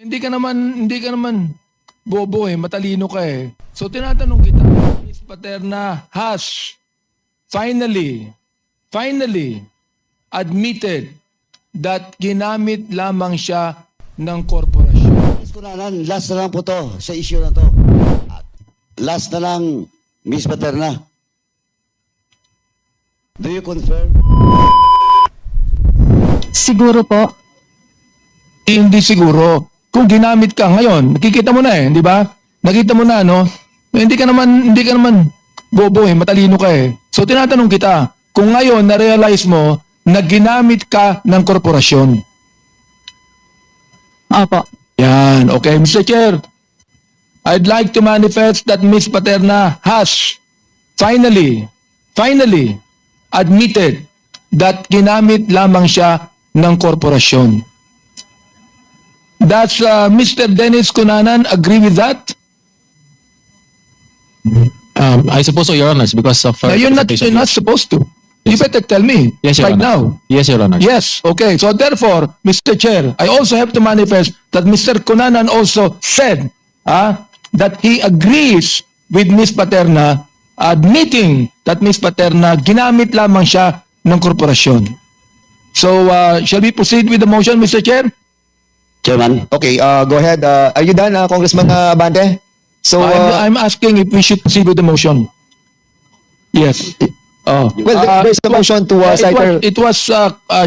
Hindi ka naman bobo matalino ka So tinatanong kita, Miss Paterna has finally admitted that ginamit lamang siya ng korporasyon. Miss Kunanan, last na lang po to sa issue na to. Last na lang, Miss Paterna. Do you confirm? Siguro po. Hindi siguro. Kung ginamit ka ngayon, nakikita mo na di ba? Nakita mo na, no? Hindi ka naman bobo matalino ka So tinatanong kita, kung ngayon na-realize mo na ginamit ka ng korporasyon. Opo. Yan, okay. Mr. Chair, I'd like to manifest that Ms. Paterna has finally admitted that ginamit lamang siya ng korporasyon. Does Mr. Dennis Cunanan agree with that? I suppose so, Your Honors, because of... No, you're not supposed to. You better tell me Yes, Your right Honor. now. Yes, Your Honor. Yes, okay. So therefore, Mr. Chair, I also have to manifest that Mr. Cunanan also said that he agrees with Ms. Paterna, admitting that Ms. Paterna ginamit lamang siya ng korporasyon. So, shall we proceed with the motion, Mr. Chair? Chairman? Okay, go ahead. Are you done, Congressman Abante? So, I'm asking if we should proceed with the motion. Yes. well, there's a motion to cite... It was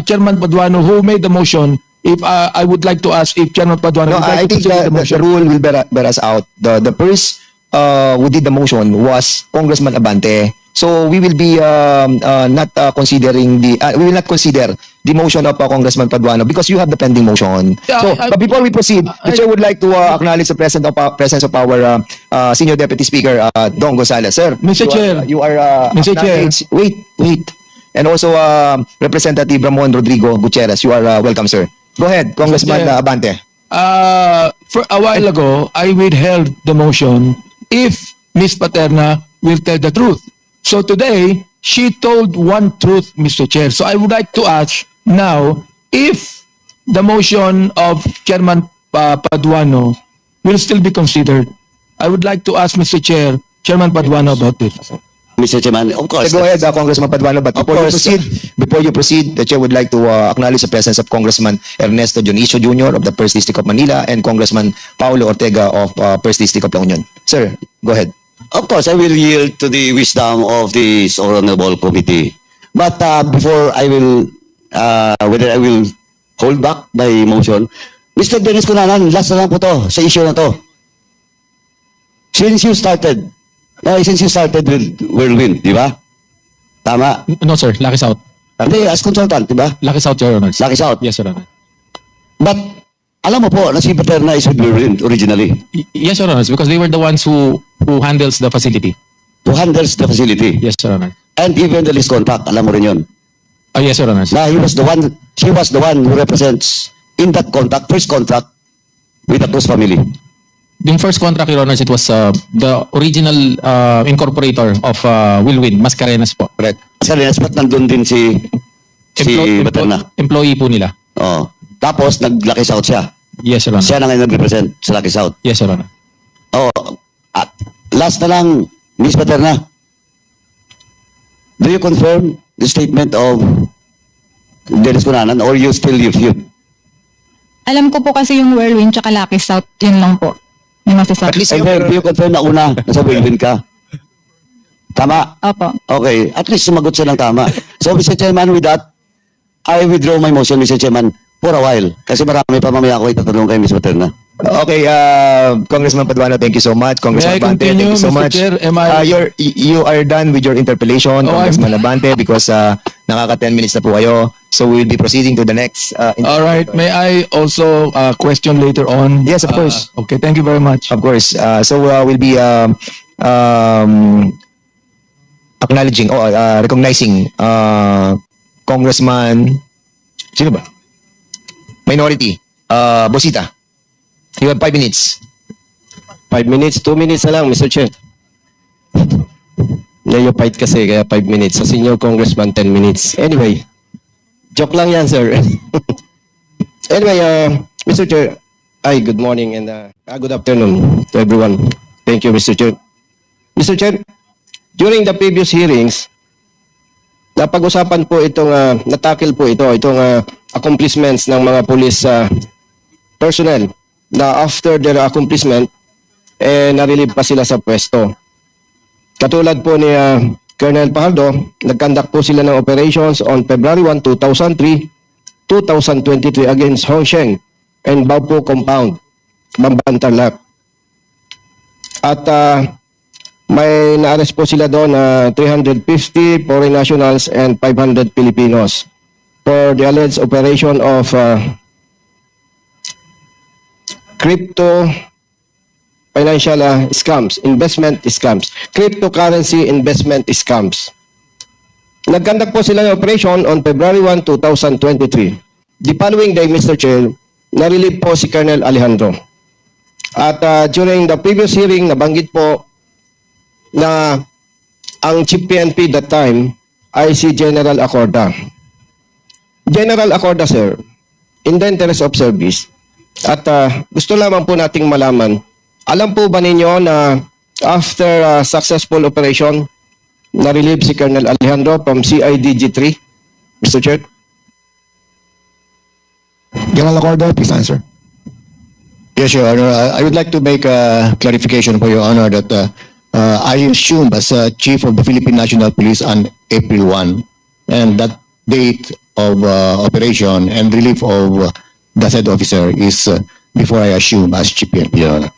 Chairman Paduano who made the motion. If I would like to ask if Chairman Paduano No, would like I to think proceed with the motion. the rule will bear us out. The first who did the motion was Congressman Abante. So we will be not considering we will not consider the motion of Congressman Paduano because you have the pending motion. Yeah, But before we proceed, the chair would like to acknowledge the presence of our Senior Deputy Speaker Don Gonzales. Sir, Mr. Chair. you are Mr. Chair. Wait. And also Representative Ramon Rodrigo Gutierrez, you are welcome, sir. Go ahead, Congressman Chair. Abante. For a while ago, I withheld the motion if Ms. Paterna will tell the truth. So today, she told one truth, Mr. Chair. So I would like to ask now if the motion of Chairman Paduano will still be considered. I would like to ask Mr. Chair, Chairman Paduano about this. Mr. Chairman, of course. Go ahead, Congressman Paduano. But before you proceed, the chair would like to acknowledge the presence of Congressman Ernesto Junicio Jr. of the First District of Manila and Congressman Paulo Ortega of First District of La Union. Sir, go ahead. Of course, I will yield to the wisdom of this honorable committee. But before I will, whether I will hold back my motion, Mr. Dennis Cunanan, last na lang po to sa issue na to. Since you started with Whirlwind, di ba? Tama? No, sir. Lucky South. Hindi, as consultant, di ba? Lucky South, Your Honors. Lucky South. Yes, Your Honor. But, alam mo po na si Paterna is with Whirlwind originally. Yes, Your Honors, because they were the ones who handles the facility. Who handles the facility. Yes, Your Honor. And even the lease contract, alam mo rin yun. Yes, Your Honors. Na she was the one who represents in that contract, first contract with the Cruz family. The first contract, Your Honors, it was the original incorporator of Whirlwind, Mascarenas po. Correct. Sa Linas, ba't nandun din si Paterna? Employee po nila. Oo. Tapos, nag-Lucky South siya. Yes, Your Honor. Siya na ngayon nag-represent sa Lucky South. Yes, Your Honor. Oo. At last na lang, Miss Paterna. Do you confirm the statement of Dennis Cunanan or you still refute? Alam ko po kasi yung Whirlwind tsaka Lucky South, yun lang po. Yung masasabi. At least And then, do you confirm na una, nasa Whirlwind ka? Tama? Opo. Okay. At least sumagot siya ng tama. So, Mr. Chairman, with that, I withdraw my motion, Mr. Chairman, for a while. Kasi marami pa mamaya ako itatanong kay Miss Paterna. Okay, Congressman Paduano, thank you so much. Congressman May I Abante, thank continue, you so Mr. much. Chair? You are done with your interpellation, Oh, Congressman Abante, because nakaka 10 minutes na po kayo. So we will be proceeding to the next. All right. May I also question later on? Yes, of course. Okay. Thank you very much. Of course. So we'll be acknowledging, recognizing Congressman, sino ba? Minority, Bosita. You have 5 minutes. 5 minutes, 2 minutes na lang, Mr. Chair. Neophyte kasi, kaya 5 minutes. Sa senior congressman, 10 minutes. Anyway, joke lang yan, sir. Anyway, Mr. Chair, Hi, good morning and good afternoon to everyone. Thank you, Mr. Chair. Mr. Chair, during the previous hearings, napag-usapan po itong, natakil po itong accomplishments ng mga police personnel na after their accomplishment, na-relieve pa sila sa pwesto. Katulad po ni Colonel Pajardo, nag-conduct po sila ng operations on February 1, 2003, 2023 against Hongsheng and Baopo Compound, Bambantarlac. At may na-arrest po sila doon na 350 foreign nationals and 500 Filipinos for the alleged operation of crypto financial scams, investment scams, cryptocurrency investment scams. Nag-conduct po sila ng operation on February 1, 2023. The following day, Mr. Chair, na-relieve po si Colonel Alejandro. At during the previous hearing, nabanggit po na ang Chief PNP that time ay si General Acorda. General Acorda, sir, in the interest of service, at gusto lamang po nating malaman, alam po ba ninyo na after successful operation, na-relieve si Colonel Alejandro from CIDG 3, Mr. Chair? General Acorda, please answer. Yes, Your Honor. I would like to make a clarification for Your Honor that I assumed as Chief of the Philippine National Police on April 1, and that date of operation and relief of the said officer is before I assume as Chief PNP, Your Honor.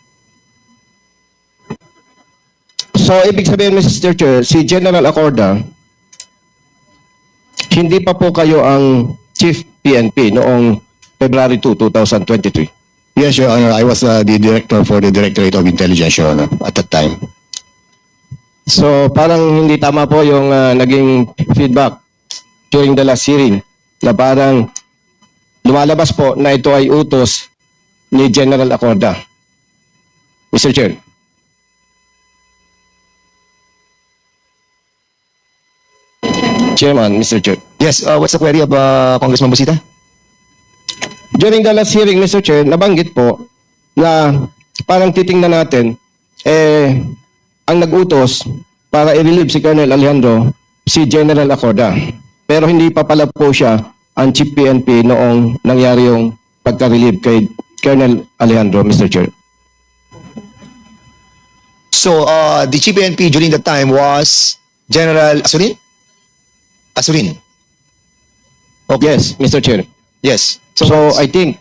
So, ibig sabihin, Mr. Chair, si General Acorda, hindi pa po kayo ang Chief PNP noong February 2, 2023. Yes, Your Honor. I was the director for the Directorate of Intelligence, Your Honor, at that time. So, parang hindi tama po yung naging feedback during the last hearing na parang lumalabas po na ito ay utos ni General Acorda. Mr. Chair. Chairman, Mr. Chair. Yes, what's the query of Congressman Busita? During the last hearing, Mr. Chair, nabanggit po na parang titingnan natin, ang nag-utos para i-relieve si Colonel Alejandro, si General Acorda. Pero hindi pa pala po siya ang Chief PNP noong nangyari yung pagka-relieve kay Colonel Alejandro, Mr. Chair. So, the Chief PNP during that time was General Asurin? Asurin. Okay. Yes, Mr. Chair. Yes. So, I think,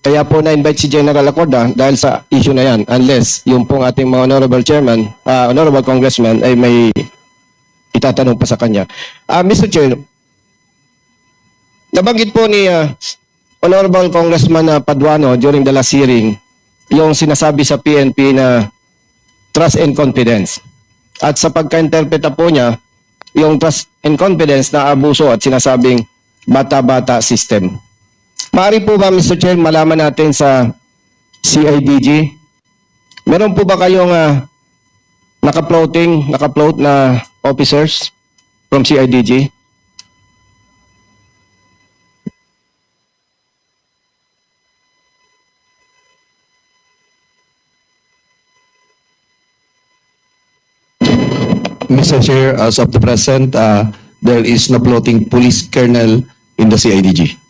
kaya po na-invite si General Acorda dahil sa issue na yan, unless yung pong ating mga honorable chairman, honorable congressman ay may itatanong pa sa kanya. Mr. Chair, nabanggit po ni honorable congressman Paduano during the last hearing yung sinasabi sa PNP na trust and confidence. At sa pagka-interpreta po niya, yung trust and confidence na abuso at sinasabing bata-bata system. Maaari po ba, Mr. Chair, malaman natin sa CIDG, meron po ba kayong naka-float na officers from CIDG? Mr. Chair, as of the present, there is no floating police colonel in the CIDG.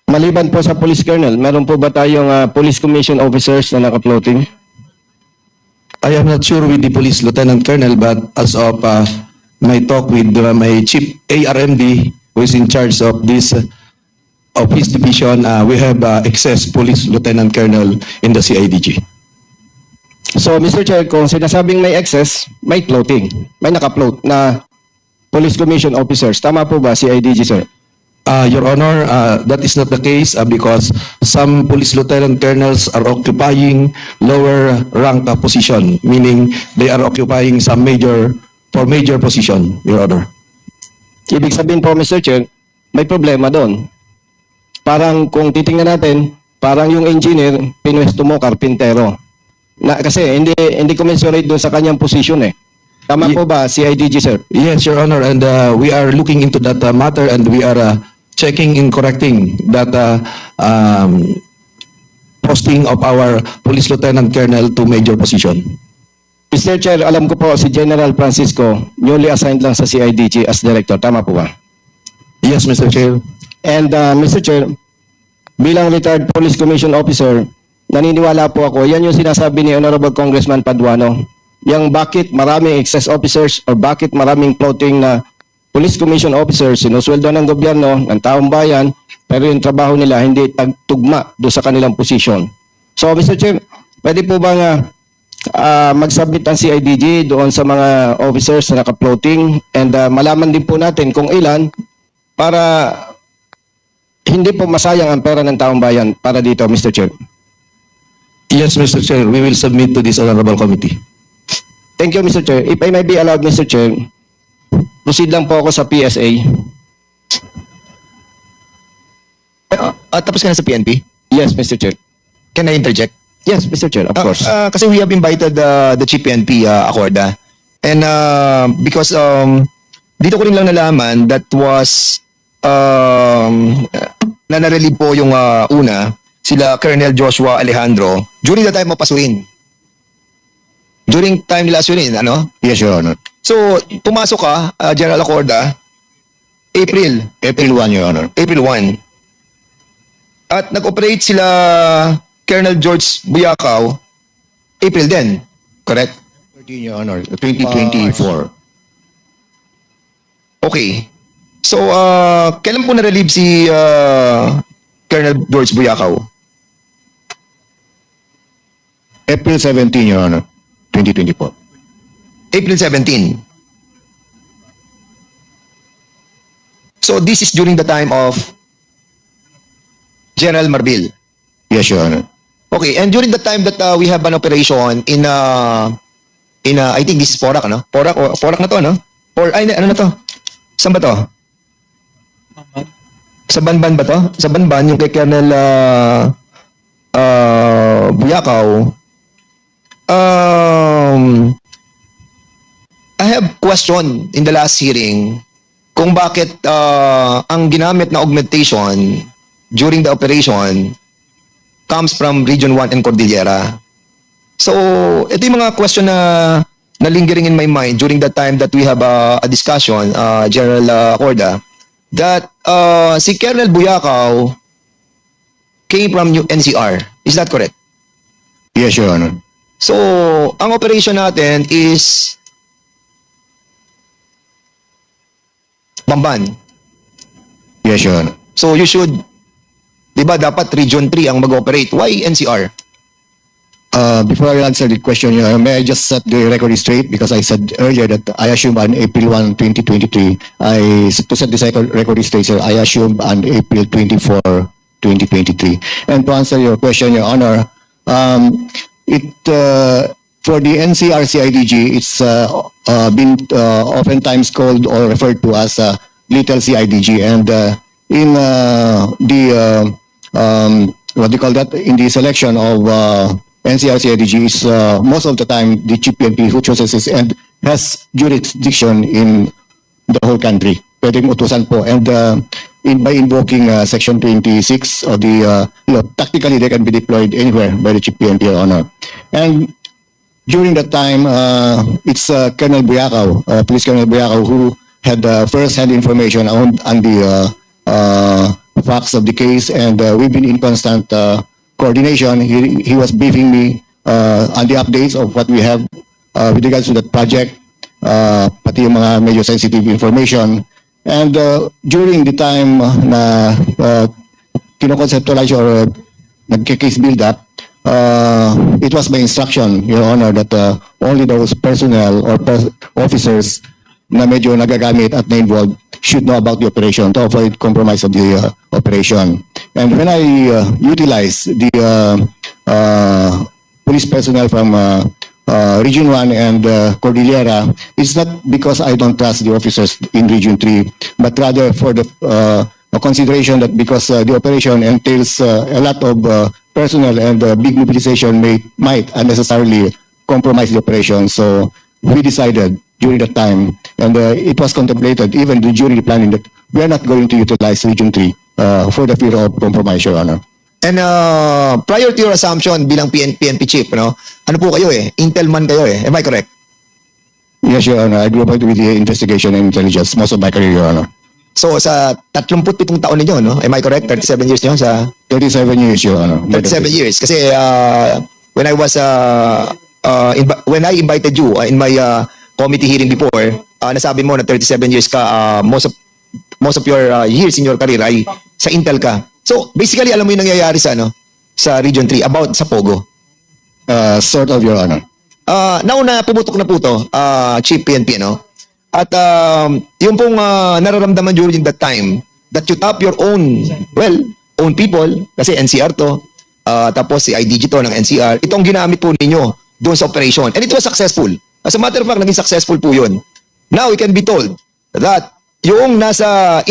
Maliban po sa police colonel, meron po ba tayong police commission officers na naka-floating? I am not sure with the police lieutenant colonel, but as of my talk with my chief ARMD, who is in charge of this of his division, we have excess police lieutenant colonel in the CIDG. So, Mr. Chair, kung sinasabing may excess, may floating. May naka-float na police commission officers. Tama po ba, CIDG, sir? Your Honor, that is not the case because some police lieutenant colonels are occupying lower rank position, meaning they are occupying some major position, Your Honor. Ibig sabihin po, Mr. Chair, may problema doon. Parang kung titingnan natin, parang yung engineer, pinwesto mo, karpintero. Kasi hindi commensurate doon sa kanyang position eh. Tama po ba, CIDG, sir? Yes, Your Honor, and we are looking into that matter and we are checking and correcting that posting of our police lieutenant colonel to major position. Mr. Chair, alam ko po si General Francisco newly assigned lang sa CIDG as director. Tama po ba? Yes, Mr. Chair. And Mr. Chair, bilang retired police commission officer, naniniwala po ako, yan yung sinasabi ni Honorable Congressman Paduano, yung bakit maraming excess officers or bakit maraming floating na police commission officers, sinusweldo ng gobyerno, ng taong bayan, pero yung trabaho nila hindi tugma do sa kanilang posisyon. So Mr. Chair, pwede po ba nga mag-submit ang CIDG doon sa mga officers na naka-floating and malaman din po natin kung ilan para hindi po masayang ang pera ng taong bayan para dito, Mr. Chair. Yes, Mr. Chair. We will submit to this honorable committee. Thank you, Mr. Chair. If I may be allowed, Mr. Chair, proceed lang po ako sa PSA. Tapos ka na sa PNP? Yes, Mr. Chair. Can I interject? Yes, Mr. Chair, of course. Kasi we have invited the Chief PNP, Acorda. And because dito ko rin lang nalaman that was na narelieve po yung una, sila Colonel Joshua Alejandro, during the time of Pasurin. During time nila Pasurin, ano? Yes, Your Honor. So, pumasok ka, General Acorda, April April 1, Your Honor. April 1. At nag-operate sila Colonel George Buyakaw, April din. Correct? 13, Your Honor. 2024. Okay. So, kailan po na-relieve si Colonel George Buyakaw? April 17, Your Honor. 2024. April 17. So, this is during the time of General Marbil. Yes, Your Honor. Okay, and during the time that we have an operation in I think this is Porac, ano? Porac na to, ano? Or ay ano na to? Saan ba to? Sa Banban ba to? Sa Banban yung kay Colonel Buyakaw. I have question in the last hearing kung bakit ang ginamit na augmentation during the operation comes from Region 1 and Cordillera. So, ito yung mga question na lingering in my mind during the time that we have a discussion, General Acorda, that si Colonel Buyakaw came from NCR. Is that correct? Yes, Your Honor. So, ang operation natin is Bamban. Yes, Your Honor. So, you should, di ba, dapat Region 3 ang mag-operate. Why NCR? Before I answer the question, Your Honor, may I just set the record straight because I said earlier that I assume on April 1, 2023, to set this record straight, sir, I assume on April 24, 2023. And to answer your question, Your Honor, for the NCR-CIDG, it's been oftentimes called or referred to as Little CIDG. And in what do you call that? In the selection of NCR-CIDG is most of the time the Chief PNP who chooses this and has jurisdiction in the whole country. Pwedeng utusan po. And by invoking Section 26 of the tactically they can be deployed anywhere by the Chief PNP, Your Honor. And during that time, it's Colonel Buyakaw, Police Colonel Buyakaw, who had first-hand information on the facts of the case, and we've been in constant coordination. He was briefing me on the updates of what we have with regards to that project, pati yung mga medyo sensitive information. And during the time na kinoconceptualize or nagka-case build-up, it was my instruction, Your Honor, that only those personnel or officers na medyo nagagamit at na-involved should know about the operation to avoid compromise of the operation. And when I utilize the police personnel from Region 1 and Cordillera, it's not because I don't trust the officers in Region 3, but rather for the consideration that because the operation entails a lot of personnel and big mobilization might unnecessarily compromise the operation. So we decided during that time, and it was contemplated even during the planning that we are not going to utilize Region 3 for the fear of compromise, Your Honor. And prior to your assumption bilang PNP chief, ano po kayo Intel man kayo Am I correct? Yes, Your Honor. I grew up with the investigation and intelligence most of my career, Your Honor. So sa 37 taon ninyo, no? Am I correct? 37 years niyo sa 37 years, Your Honor. 37 years. Kasi when I was when I invited you in my committee hearing before, nasabi mo na 37 years ka, most of your years in your career ay sa Intel ka. So basically alam mo yung nangyayari sa sa Region 3 about sa Pogo. Sort of, Your Honor. Nauna pumutok na po to, Chief PNP, no? At yung pong nararamdaman during that time that you tap your own people, kasi NCR to, tapos si IDG to ng NCR, itong ginamit po ninyo doon sa operation. And it was successful. As a matter of fact, naging successful po yun. Now, we can be told that yung nasa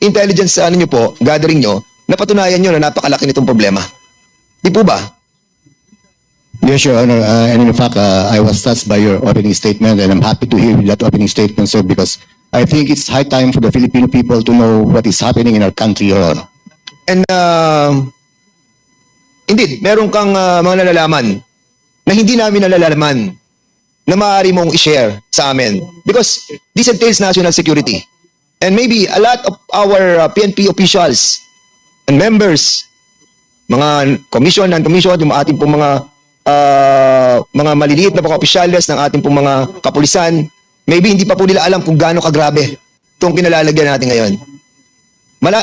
intelligence nyo po, gathering nyo, napatunayan nyo na napakalaki nitong problema. Di po ba? Yes, Your Honor. And in fact, I was touched by your opening statement, and I'm happy to hear that opening statement, sir, because I think it's high time for the Filipino people to know what is happening in our country, Your Honor. And indeed, meron kang mga nalalaman na hindi namin nalalaman na maaari mong i-share sa amin. Because this entails national security. And maybe a lot of our PNP officials and members, mga commission, non-commission, yung ating pong mga maliliit na mga opisyales ng ating pong mga kapulisan, maybe hindi pa po nila alam kung gaano kagrabe itong kinalalagyan natin ngayon.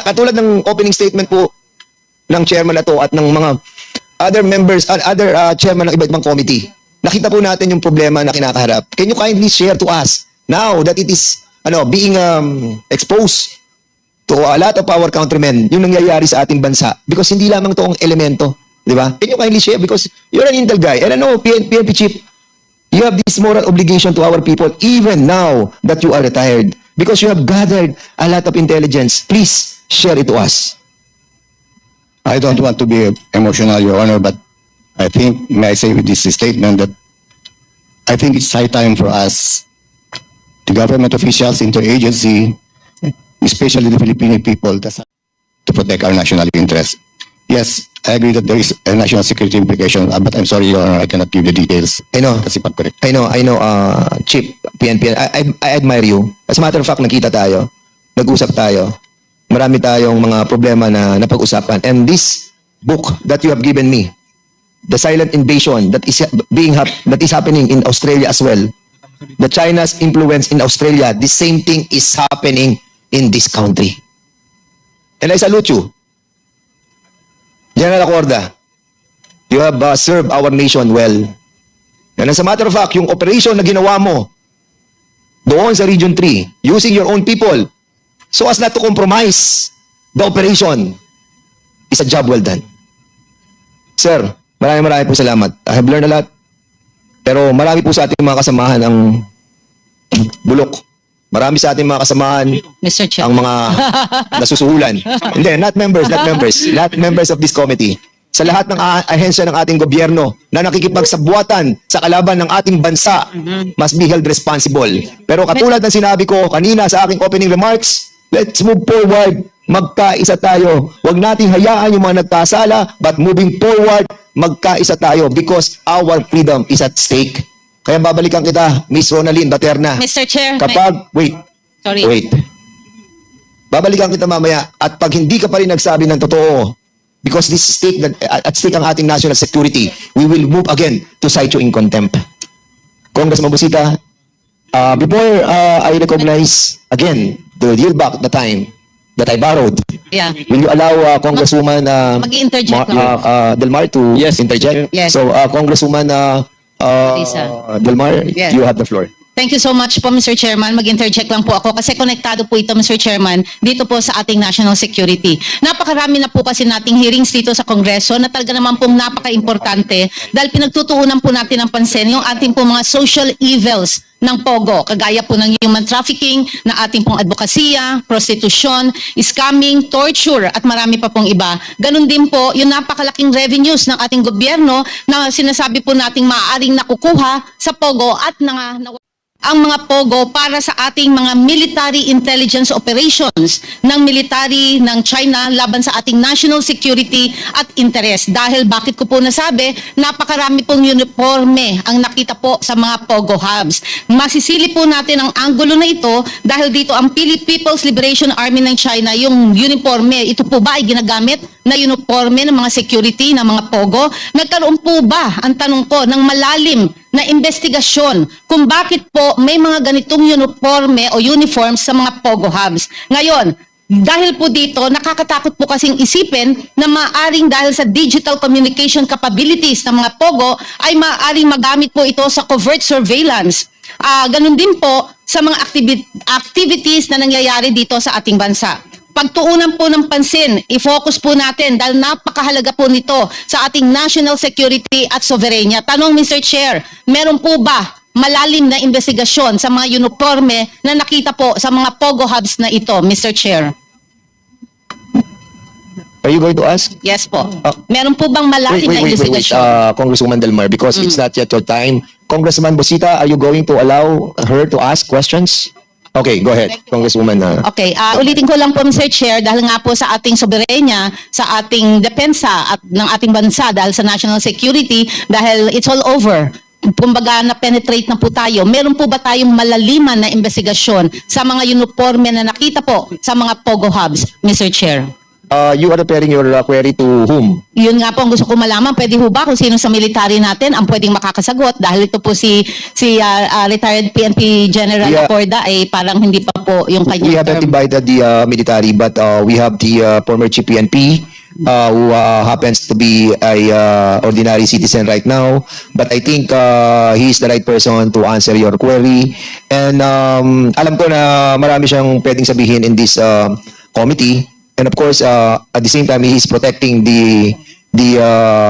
Katulad ng opening statement po ng chairman na to at ng mga other members, other chairman ng iba't ibang committee, nakita po natin yung problema na kinakaharap. Can you kindly share to us now that it is being exposed to a lot of our countrymen yung nangyayari sa ating bansa? Because hindi lamang to ang elemento. Di ba? Can you kindly share? Because you're an Intel guy. And I know, PNP chief, you have this moral obligation to our people even now that you are retired. Because you have gathered a lot of intelligence. Please share it to us. I don't want to be emotional, Your Honor, but I think, may I say with this statement, that I think it's high time for us, the government officials, interagency, especially the Filipino people, to protect our national interest. Yes, I agree that there is a national security implication, but I'm sorry, Your Honor, I cannot give the details. I know. Kasi pag-correct. I know, Chief, PNP, I admire you. As a matter of fact, nakita tayo, nag-usap tayo, marami tayong mga problema na napag-usapan. And this book that you have given me, The Silent Invasion that is happening in Australia as well, the China's influence in Australia, the same thing is happening in this country. And I salute you. General Acorda, you have served our nation well. And as a matter of fact, yung operation na ginawa mo doon sa Region 3, using your own people, so as not to compromise the operation, is a job well done. Sir, maraming po salamat. I have learned a lot. Pero marami po sa ating mga kasamahan ang bulok. Marami sa ating mga kasamahan Mr. Chair. ang mga nasusuhulan. Hindi, not members. Not members of this committee. Sa lahat ng ahensya ng ating gobyerno na nakikipagsabwatan sa kalaban ng ating bansa, must be held responsible. Pero katulad ng sinabi ko kanina sa aking opening remarks, let's move forward. Magkaisa tayo. Huwag nating hayaan yung mga nagkasala, but moving forward, magkaisa tayo because our freedom is at stake. Kaya babalikan kita, Miss Ronaldine Baterna. Mr. Chair. Wait. Sorry. Wait. Babalikan kita mamaya at pag hindi ka pa rin nagsabi ng totoo, because this stake at stake ang ating national security, we will move again to cite you in contempt. Congressman Busita, before I recognize again to yield back the time that I borrowed, Yeah. will you allow Congresswoman Mag-interject lang. Delmar to interject? Yes. So Congresswoman Lisa. Delmar, Yes. you have the floor. Thank you so much po, Mr. Chairman. Mag-interject lang po ako kasi konektado po ito, Mr. Chairman, dito po sa ating national security. Napakarami na po kasi nating hearings dito sa Kongreso na talaga naman pong napaka-importante dahil pinagtutuunan po natin ng pansin yung ating po mga social evils ng POGO, kagaya po ng human trafficking, na ating pong advokasya, prostitusyon, scamming, torture, at marami pa pong iba. Ganon din po yung napakalaking revenues ng ating gobyerno na sinasabi po nating maaaring nakukuha sa POGO at ang mga POGO para sa ating mga military intelligence operations ng military ng China laban sa ating national security at interest. Dahil bakit ko po nasabi, napakarami pong uniforme ang nakita po sa mga POGO hubs. Masisili po natin ang anggulo na ito dahil dito ang People's Liberation Army ng China, yung uniforme, ito po ba ay ginagamit na uniforme ng mga security ng mga POGO? Nagkaroon po ba, ang tanong ko, ng malalim na investigasyon kung bakit po may mga ganitong uniforme o uniforms sa mga POGO hubs? Ngayon, dahil po dito, nakakatakot po kasing isipin na maaring dahil sa digital communication capabilities ng mga POGO ay maaring magamit po ito sa covert surveillance. Ganun din po sa mga activities na nangyayari dito sa ating bansa. Pagtuunan po ng pansin, i-focus po natin dahil napakahalaga po nito sa ating national security at soberenya. Tanong, Mr. Chair, meron po ba malalim na investigasyon sa mga uniforme na nakita po sa mga POGO hubs na ito, Mr. Chair? Are you going to ask? Yes po. Meron po bang malalim na Wait, investigasyon? Congresswoman Delmar, because it's not yet your time. Congressman Bosita, are you going to allow her to ask questions? Okay, go ahead, Congresswoman. Okay, ulitin ko lang po, Mr. Chair, dahil nga po sa ating soberenya, sa ating depensa at ng ating bansa, dahil sa national security, dahil it's all over. Kumbaga, na-penetrate na po tayo. Meron po ba tayong malaliman na investigasyon sa mga uniforme na nakita po sa mga POGO hubs, Mr. Chair? You are referring your query to whom? Yun nga po ang gusto ko malaman. Pwede ho ba kung sino sa military natin ang pwedeng makakasagot? Dahil ito po si retired PNP General Yeah. Acorda ay parang hindi pa po yung We kanyang haven't term. invited the military, but we have the former chief PNP who happens to be a ordinary citizen right now. But I think he is the right person to answer your query. And alam ko na marami siyang pwedeng sabihin in this committee. And of course, at the same time, he is protecting the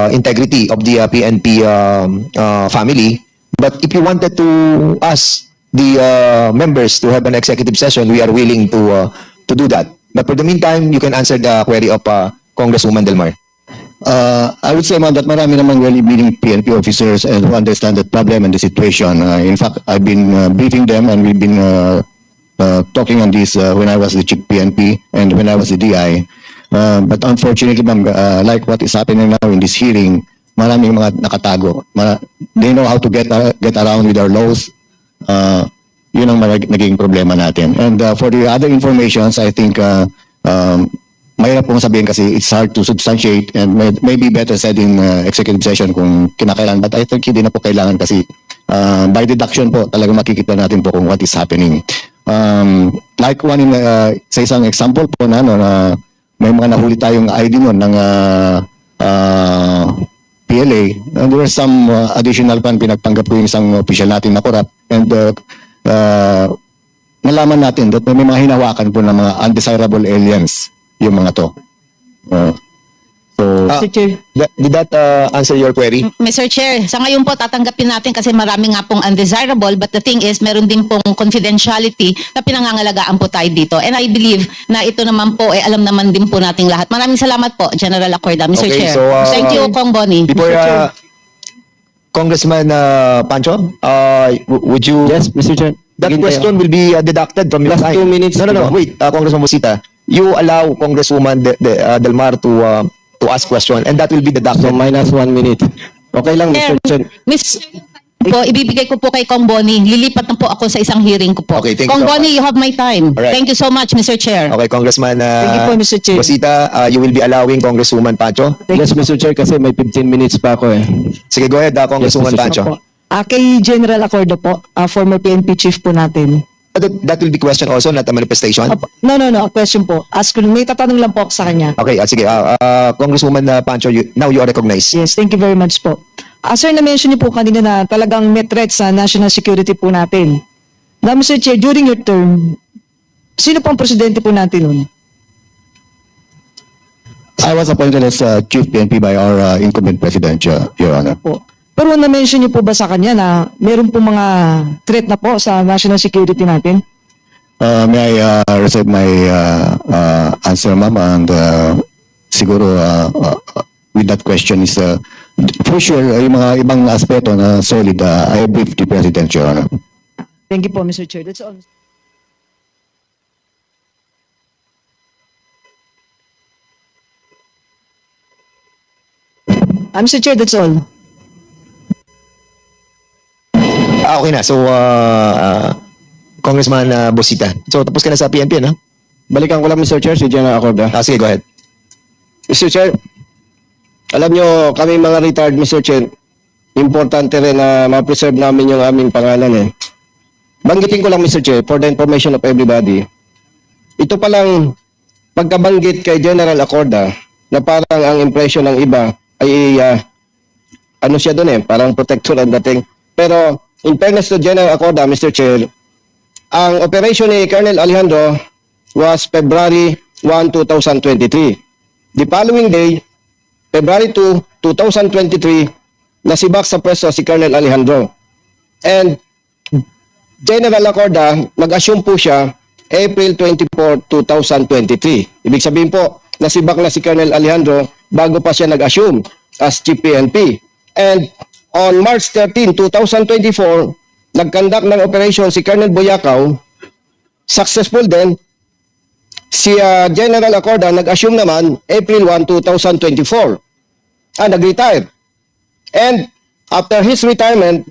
integrity of the PNP family. But if you wanted to ask the members to have an executive session, we are willing to do that. But for the meantime, you can answer the query of Congresswoman Delmar. I would say, ma'am, that marami namang well-meaning PNP officers and who understand the problem and the situation. In fact, I've been briefing them and we've been talking on this when I was the chief PNP and when I was the DI. But unfortunately, ma'am, like what is happening now in this hearing, maraming mga nakatago. They know how to get around with our laws. Yun ang naging problema natin. And for the other informations, I think mahirap pong sabihin kasi it's hard to substantiate and maybe better said in executive session kung kinakailangan. But I think hindi na po kailangan kasi by deduction po talaga makikita natin po kung what is happening. Like one in, sa isang example po na, na may mga nahuli tayong ID nun ng PLA. And there was some additional pan pinagpanggap ko yung isang official natin na corrupt. And nalaman natin that may mga hinawakan po ng mga undesirable aliens yung mga to. So, Did that answer your query? Mr. Chair, sa ngayon po tatanggapin natin kasi marami nga pong undesirable, but the thing is meron din pong confidentiality na pinangangalagaan po tayo dito. And I believe na ito naman po alam naman din po nating lahat. Maraming salamat po, General Acorda, Mr. Okay, Chair. so, Thank you, Kong Bonnie. Before Congressman Pancho, would you? Yes, Mr. Chair. That Again, question will be deducted from your Last time. 2 minutes, No. diba? Wait, Congressman Bosita. You allow Congresswoman Delmar to ask question, and that will be So deducted. minus 1 minute. Okay lang, Mr. Chair. Miss po, ibibigay ko po kay Kong Bonnie. Lilipat na po ako sa isang hearing ko po. Okay, thank you Kong so Bonnie, you have my time. Alright. Thank you so much, Mr. Chair. Okay, Congressman Thank you po, Mr. Chair. Bosita, you will be allowing Congresswoman Pancho. Yes, Mr. Chair, kasi may 15 minutes pa ako eh. Sige, go ahead, Congresswoman Yes, Mr. Pancho. Opo. Kay General Acorda po, former PNP chief po natin. That will be question also, not a manifestation. Opo. No. Question po. May tatanong lang po ako sa kanya. Okay, sige. Congresswoman Pancho, now you are recognized. Yes, thank you very much po. Sir, na-mention niyo po kanina na talagang may threat sa national security po natin. Now, Mr. Chair, during your term, sino po ang presidente po natin nun? I was appointed as chief PNP by our incumbent president, Your Honor. Po. Pero na-mention niyo po ba sa kanya na meron po mga threat na po sa national security natin? May I reserve my answer, ma'am, and siguro with that question is for sure yung mga ibang aspeto na solid, I briefed the President, Your Honor. Thank you po, Mr. Chair. That's all. Mr. Chair, that's all. Okay na. So, Congressman Bosita. So, tapos ka na sa PNP, no? Balikan ko lang, Mr. Chair, si General Acorda. Sige, go ahead. Mr. Chair, alam nyo, kami mga retired, Mr. Chair, importante rin na ma-preserve namin yung aming pangalan eh. Banggitin ko lang, Mr. Chair, for the information of everybody. Ito palang pagkabanggit kay General Acorda na parang ang impression ng iba ay ano siya doon eh, parang protector ang dating. Pero in fairness to General Acorda, Mr. Chair, ang operation ni Colonel Alejandro was February 1, 2023. The following day, February 2, 2023, nasibak sa pwesto si Colonel Alejandro. And General Acorda, nag-assume po siya April 24, 2023. Ibig sabihin po, nasibak na si Colonel Alejandro bago pa siya nag-assume as Chief PNP. And on March 13, 2024, nag-conduct ng operation si Colonel Boyacao. Successful din. Si General Acorda nag-assume naman April 1, 2024. Nag-retire. And after his retirement,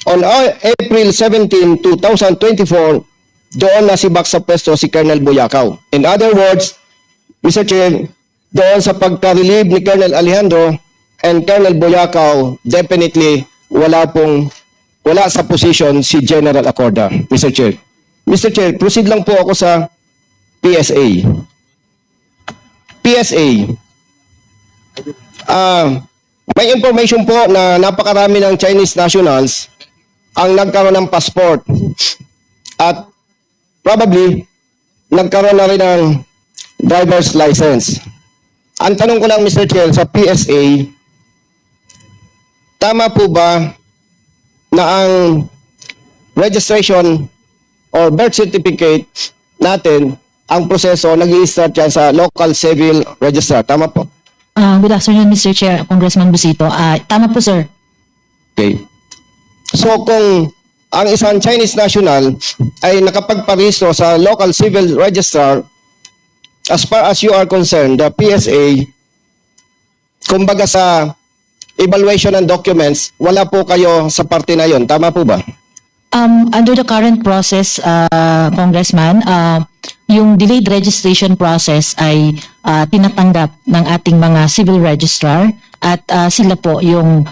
on April 17, 2024, doon nasibak sa pwesto si Colonel Boyacao. In other words, Mr. Chair, doon sa pagka-relieve ni Colonel Alejandro and Colonel Boyacao, definitely wala sa position si General Acorda, Mr. Chair. Mr. Chair, proceed lang po ako sa PSA. PSA. May information po na napakarami ng Chinese nationals ang nagkaroon ng passport at probably nagkaroon na rin ng driver's license. Ang tanong ko lang, Mr. Chair, sa PSA, tama po ba na ang registration or birth certificate natin, ang proseso nag-i-start yan sa local civil registrar? Tama po? Good afternoon, Mr. Chair, Congressman Busito. Tama po, sir. Okay. So kung ang isang Chinese national ay nakapagparehistro sa local civil registrar, as far as you are concerned, the PSA, kumbaga sa evaluation ng documents, wala po kayo sa parte na yon. Tama po ba? Under the current process, Congressman, yung delayed registration process ay tinatanggap ng ating mga civil registrar at sila po yung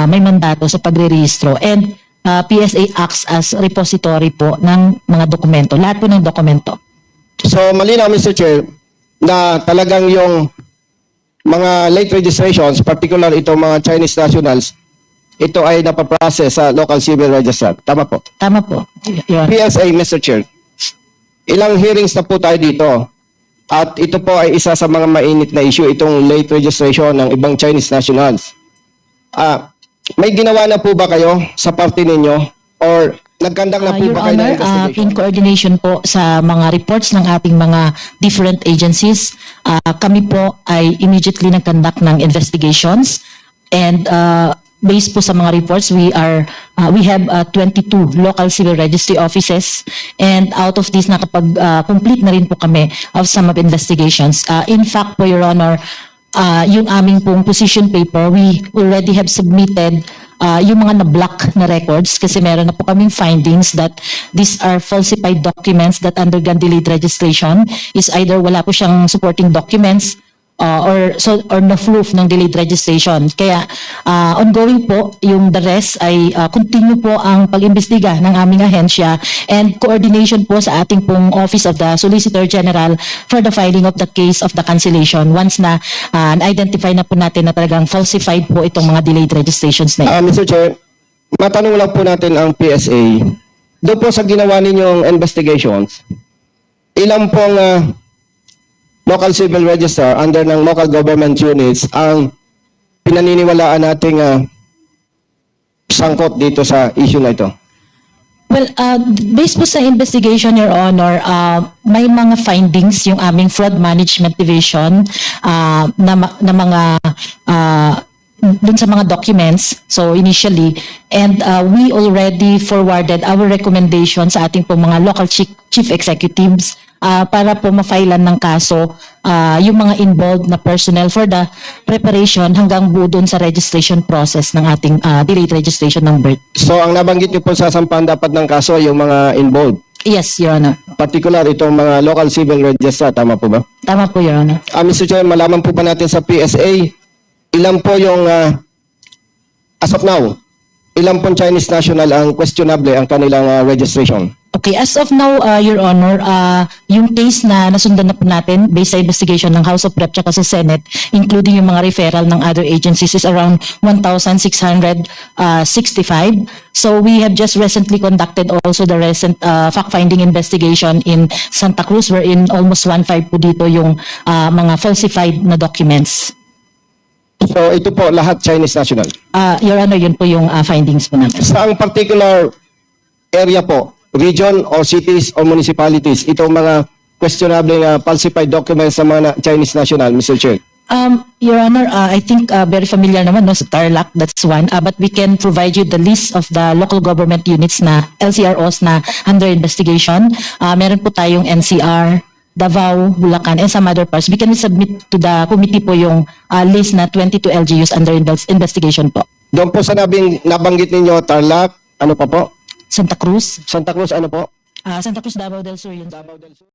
may mandato sa pagre-rehistro. And PSA acts as repository po ng mga dokumento, lahat po ng dokumento. So malinaw, Mr. Chair, na talagang yung mga late registrations, particular itong mga Chinese nationals, ito ay napaprocess sa local civil registrar. Tama po? Tama po. Your PSA, Mr. Chair, ilang hearings na po tayo dito. At ito po ay isa sa mga mainit na issue, itong late registration ng ibang Chinese nationals. May ginawa na po ba kayo sa parte ninyo? Or nagkandak na po Your ba kayo ng Honor, investigation? in coordination po sa mga reports ng ating mga different agencies, kami po ay immediately nag-conduct ng investigations and based po sa mga reports, we have 22 local civil registry offices and out of these nakapag-complete na rin po kami of some of investigations. In fact po, Your Honor, yung aming pong position paper, we already have submitted yung mga na-block na records kasi meron na po kaming findings that these are falsified documents that undergone delayed registration is either wala po siyang supporting documents or no proof ng delayed registration. Kaya ongoing po yung the rest ay continue po ang pag-imbestiga ng aming ahensya and coordination po sa ating pong Office of the Solicitor General for the filing of the case of the cancellation once na na-identify na po natin na talagang falsified po itong mga delayed registrations na ito. Mr. Chair, matanong lang po natin ang PSA. Doon po sa ginawa ninyong investigations, ilang pong local civil register under ng local government units ang pinaniniwalaan nating sangkot dito sa issue na ito? Well, based po sa investigation, Your Honor, may mga findings yung aming fraud management division na mga dun sa mga documents, so initially, and we already forwarded our recommendation sa ating po mga local chief executives para po ma-filean ng kaso yung mga involved na personnel for the preparation hanggang buo dun sa registration process ng ating delayed registration ng birth. So ang nabanggit niyo po sa sampahan dapat ng kaso yung mga involved. Yes, Your Honor. Particular itong mga local civil registrar, tama po ba? Tama po, Your Honor. Mr. Chair, malaman po ba natin sa PSA, ilan po yung, as of now, ilan pong Chinese national ang questionable ang kanilang registration? Okay, as of now, Your Honor, yung case na nasundan na po natin based sa investigation ng House of Rep tsaka sa Senate, including yung mga referral ng other agencies, is around 1,665. So we have just recently conducted also the recent fact-finding investigation in Santa Cruz, wherein almost 1/5 po dito yung mga falsified na documents. So ito po lahat Chinese national. Your Honor, yun po yung findings po natin. Saang particular area po, region or cities or municipalities, itong mga questionable falsified documents sa mga Chinese national, Mr. Chair? Your Honor, I think very familiar naman no, sa Tarlac, that's one. But we can provide you the list of the local government units na LCROs na under investigation. Meron po tayong NCR, Davao, Bulacan, and some other parts. We can submit to the committee po yung list na 22 LGUs under investigation po. Doon po sa nabanggit ninyo, Tarlac, ano pa po? Santa Cruz, Santa Cruz, ano po? Santa Cruz, Davao del Sur, yun. Davao del Sur.